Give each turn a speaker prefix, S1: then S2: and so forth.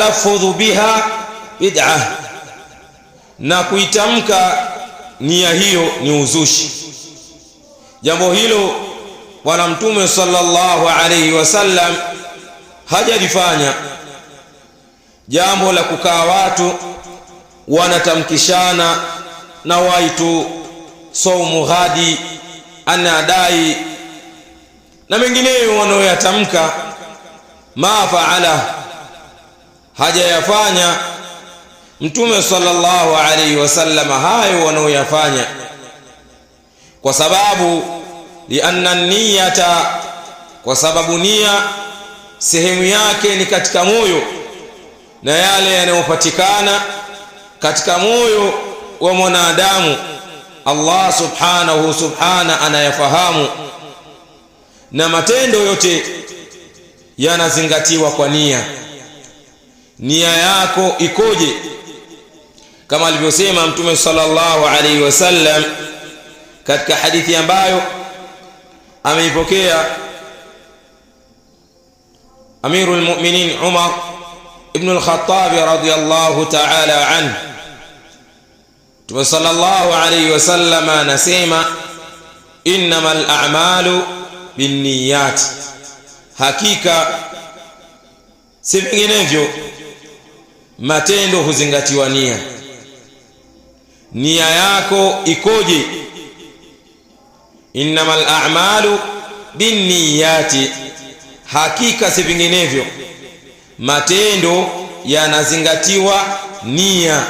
S1: watalaffudhu biha bid'ah, na kuitamka nia hiyo ni uzushi. Jambo hilo Bwana Mtume sallallahu alayhi wasallam hajalifanya. Jambo la kukaa watu wanatamkishana na waitu saumu ghadi anadai na mengineyo wanaoyatamka, ma faala, hajayafanya Mtume sallallahu alayhi wasallam hayo wanaoyafanya, kwa sababu lianna niyata, kwa sababu nia sehemu yake ni katika moyo, na yale yanayopatikana katika moyo wa mwanadamu Allah subhana anayafahamu, na matendo yote yanazingatiwa kwa nia. Nia yako ikoje? Kama alivyosema Mtume sallallahu alayhi wasallam katika hadithi ambayo ameipokea Amirul Mu'minin Umar ibn al-Khattab radiyallahu ta'ala anhu, Mtume sallallahu alayhi wasallam anasema innamal a'malu binniyat, hakika si vinginevyo matendo huzingatiwa nia. Nia yako ikoje? Innamal a'malu binniyati, hakika si vinginevyo matendo yanazingatiwa nia.